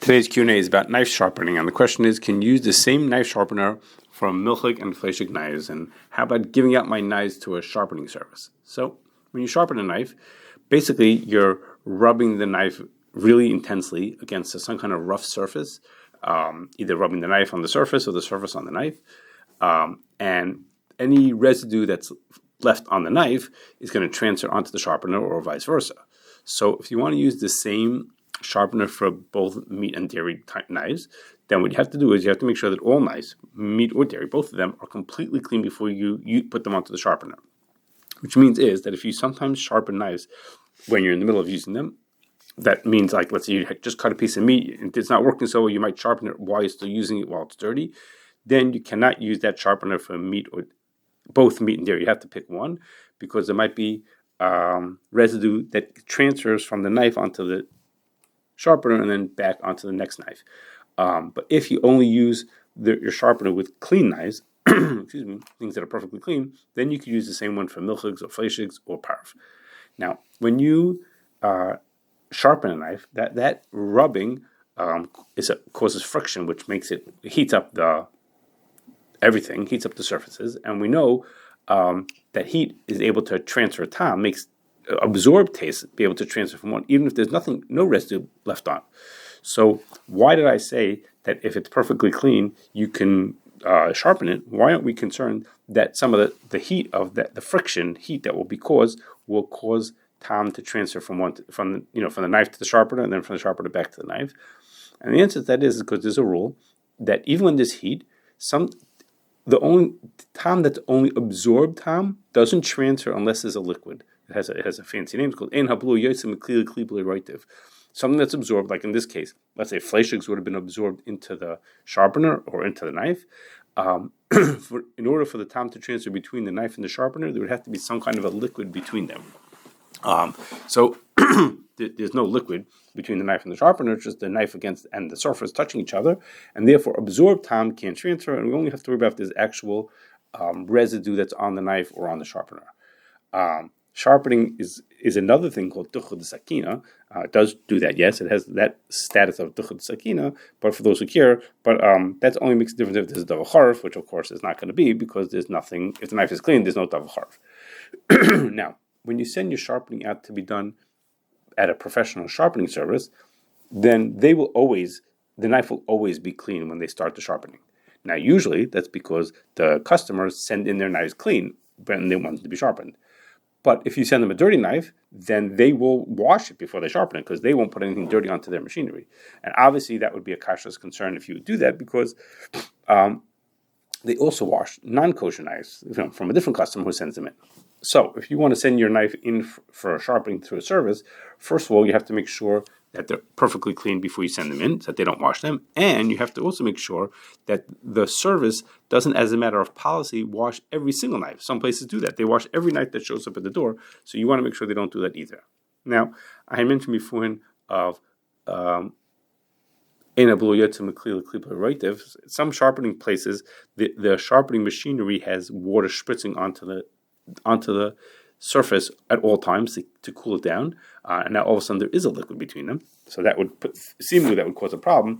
Today's Q&A is about knife sharpening, and the question is, can you use the same knife sharpener for milchig and fleshig knives, and how about giving out my knives to a sharpening service? So, when you sharpen a knife, basically you're rubbing the knife really intensely against some kind of rough surface, either rubbing the knife on the surface or the surface on the knife, and any residue that's left on the knife is going to transfer onto the sharpener or vice versa. So if you want to use the same sharpener for both meat and dairy type knives, then what you have to do is you have to make sure that all knives, meat or dairy, both of them, are completely clean before you put them onto the sharpener. Which means is that if you sometimes sharpen knives when you're in the middle of using them, that means, like, let's say you just cut a piece of meat and it's not working so well, you might sharpen it while you're still using it while it's dirty, then you cannot use that sharpener for meat or both meat and dairy. You have to pick one because there might be residue that transfers from the knife onto the sharpener and then back onto the next knife. But if you only use your sharpener with clean knives, excuse me, things that are perfectly clean, then you could use the same one for milchigs or fleshigs or parv. Now, when you sharpen a knife, that rubbing causes friction, which heats up the surfaces, and we know that heat is able to transfer time, makes absorbed taste be able to transfer from one, even if there's no residue left on. So why did I say that if it's perfectly clean, you can sharpen it? Why aren't we concerned that some of the heat of the friction heat that will cause time to transfer from the knife to the sharpener, and then from the sharpener back to the knife? And the answer to that is because there's a rule that even when there's heat, the only time that's only absorbed time doesn't transfer unless there's a liquid. It has a fancy name. It's called ein hablu yotzim klili klibli roitiv. Something that's absorbed, like in this case, let's say fleshigs would have been absorbed into the sharpener or into the knife. In order for the time to transfer between the knife and the sharpener, there would have to be some kind of a liquid between them. So there's no liquid between the knife and the sharpener, it's just the knife and the surface touching each other, and therefore absorbed time can't transfer, and we only have to worry about if there's actual residue that's on the knife or on the sharpener. Sharpening is another thing called duchud sakina. It does do that, yes. It has that status of duchud sakina, but for those who care, that only makes a difference if there's a davar charf, which of course is not going to be because there's nothing. If the knife is clean, there's no davar charf. Now, when you send your sharpening out to be done at a professional sharpening service, then the knife will always be clean when they start the sharpening. Now, usually that's because the customers send in their knives clean when they want them to be sharpened. But if you send them a dirty knife, then they will wash it before they sharpen it because they won't put anything dirty onto their machinery. And obviously that would be a Kashrus concern if you would do that because they also wash non-kosher knives from a different customer who sends them in. So if you want to send your knife in for sharpening through a service, first of all, you have to make sure that they're perfectly clean before you send them in, so that they don't wash them. And you have to also make sure that the service doesn't, as a matter of policy, wash every single knife. Some places do that. They wash every knife that shows up at the door, so you want to make sure they don't do that either. Now, I mentioned beforehand of some sharpening places, the sharpening machinery has water spritzing onto the surface at all times to cool it down, and now all of a sudden there is a liquid between them. So that would cause a problem.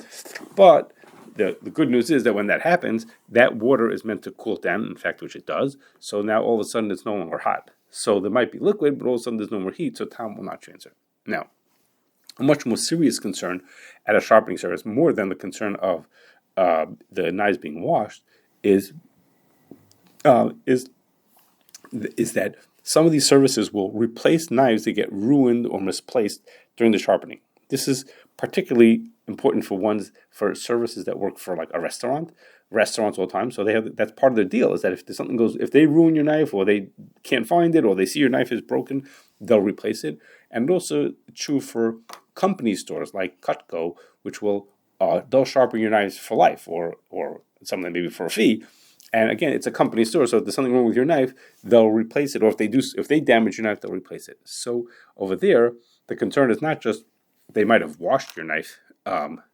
But the good news is that when that happens, that water is meant to cool it down. In fact, which it does. So now all of a sudden it's no longer hot. So there might be liquid, but all of a sudden there's no more heat. So time will not transfer. Now, a much more serious concern at a sharpening service, more than the concern of the knives being washed, is that some of these services will replace knives that get ruined or misplaced during the sharpening. This is particularly important for services that work for like a restaurants all the time. So that's part of their deal, is that if they ruin your knife or they can't find it or they see your knife is broken, they'll replace it. And also true for company stores like Cutco, which they'll sharpen your knives for life or something maybe for a fee. And again, it's a company store, so if there's something wrong with your knife, they'll replace it. Or if they damage your knife, they'll replace it. So over there, the concern is not just they might have washed your knife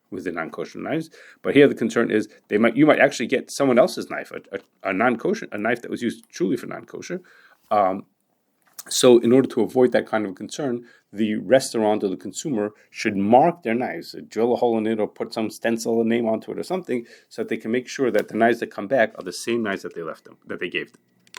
with the non-kosher knives, but here the concern is you might actually get someone else's knife, a non-kosher, a knife that was used truly for non-kosher, So in order to avoid that kind of concern, the restaurant or the consumer should mark their knives, drill a hole in it or put some stencil a name onto it or something, so that they can make sure that the knives that come back are the same knives that they left them, that they gave them.